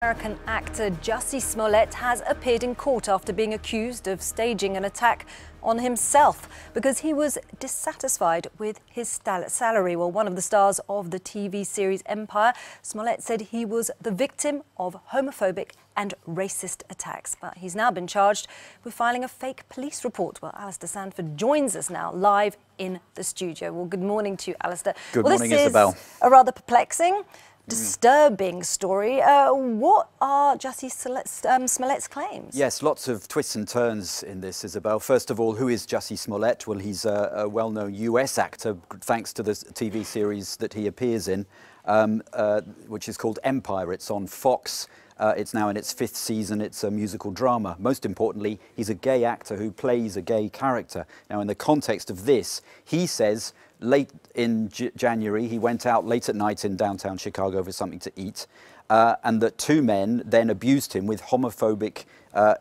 American actor Jussie Smollett has appeared in court after being accused of staging an attack on himself because he was dissatisfied with his salary. Well, one of the stars of the TV series Empire, Smollett said he was the victim of homophobic and racist attacks. But he's now been charged with filing a fake police report. Well, Alistair Sanford joins us now live in the studio. Well, good morning to you, Alistair. Good morning, Isabel. This is a rather perplexing, disturbing story. What are Jussie Smollett's claims? Yes, lots of twists and turns in this, Isabel. First of all, who is Jussie Smollett? Well, he's a well-known US actor, thanks to the TV series that he appears in, which is called Empire. It's on Fox. It's now in its 5th season. It's a musical drama. Most importantly, he's a gay actor who plays a gay character. Now, in the context of this, he says late in January, he went out late at night in downtown Chicago for something to eat, and that 2 men then abused him with homophobic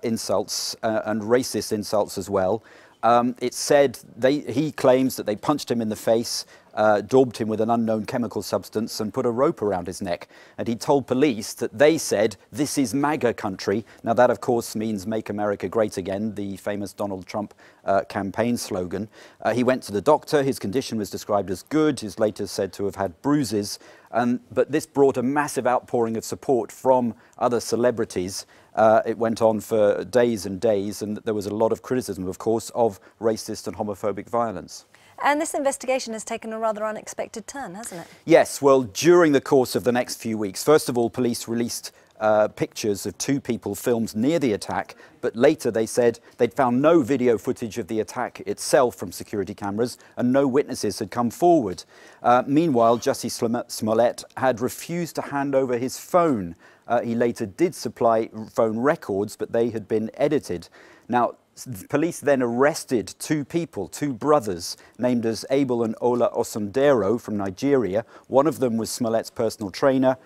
insults and racist insults as well. It said he claims that they punched him in the face, daubed him with an unknown chemical substance and put a rope around his neck. And he told police that they said, "This is MAGA country." Now that, of course, means Make America Great Again, the famous Donald Trump campaign slogan. He went to the doctor. His condition was described as good. He's later said to have had bruises. But this brought a massive outpouring of support from other celebrities. It went on for days and days, and there was a lot of criticism, of course, of racist and homophobic violence. And this investigation has taken a rather unexpected turn, hasn't it? Yes, well, during the course of the next few weeks, first of all, police released pictures of 2 people filmed near the attack, but later they said they'd found no video footage of the attack itself from security cameras and no witnesses had come forward. Meanwhile, Jussie Smollett had refused to hand over his phone. He later did supply phone records, but they had been edited. Now, police then arrested 2 people, 2 brothers, named as Abel and Ola Osundero from Nigeria. One of them was Smollett's personal trainer.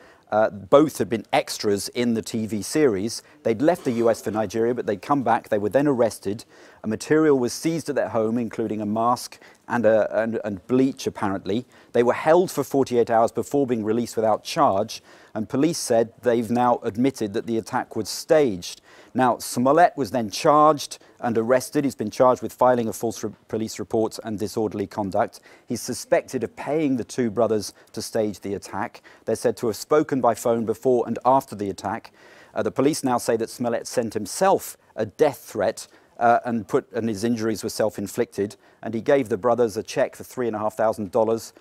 Both had been extras in the TV series. They'd left the US for Nigeria, but they'd come back. They were then arrested. A material was seized at their home, including a mask and bleach, apparently. They were held for 48 hours before being released without charge. And police said they've now admitted that the attack was staged. Now, Smollett was then charged and arrested. He's been charged with filing a false police report and disorderly conduct. He's suspected of paying the 2 brothers to stage the attack. They're said to have spoken by phone before and after the attack. The police now say that Smollett sent himself a death threat and his injuries were self-inflicted. And he gave the brothers a check for $3,500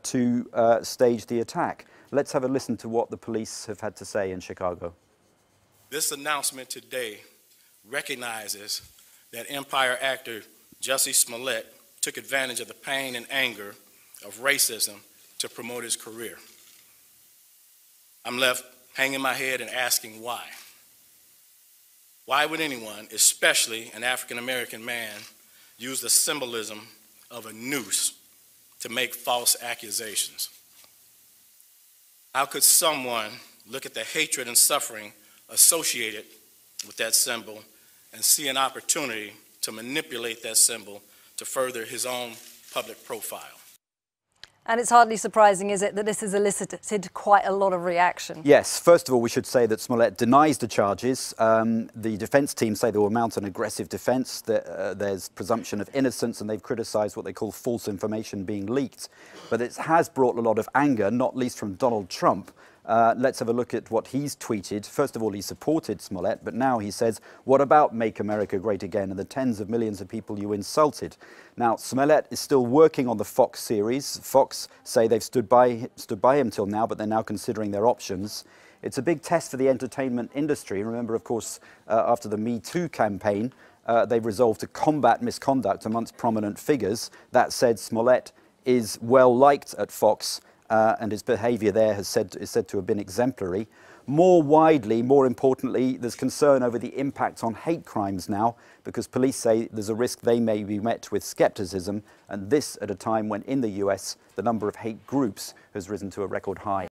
to stage the attack. Let's have a listen to what the police have had to say in Chicago. This announcement today recognizes that Empire actor Jussie Smollett took advantage of the pain and anger of racism to promote his career. I'm left hanging my head and asking why. Why would anyone, especially an African-American man, use the symbolism of a noose to make false accusations? How could someone look at the hatred and suffering associated with that symbol and see an opportunity to manipulate that symbol to further his own public profile? And it's hardly surprising, is it, that this has elicited quite a lot of reaction? Yes. First of all, we should say that Smollett denies the charges. The defence team say they will mount an aggressive defence. There's presumption of innocence, and they've criticised what they call false information being leaked. But it has brought a lot of anger, not least from Donald Trump. Let's have a look at what he's tweeted. First of all, he supported Smollett, but now he says, "What about Make America Great Again and the tens of millions of people you insulted?" Now, Smollett is still working on the Fox series. Fox say they've stood by him till now, but they're now considering their options. It's a big test for the entertainment industry. Remember, of course, after the Me Too campaign, they've resolved to combat misconduct amongst prominent figures. That said, Smollett is well liked at Fox, and his behaviour there is said to have been exemplary. More widely, more importantly, there's concern over the impact on hate crimes now, because police say there's a risk they may be met with scepticism, and this at a time when in the US the number of hate groups has risen to a record high.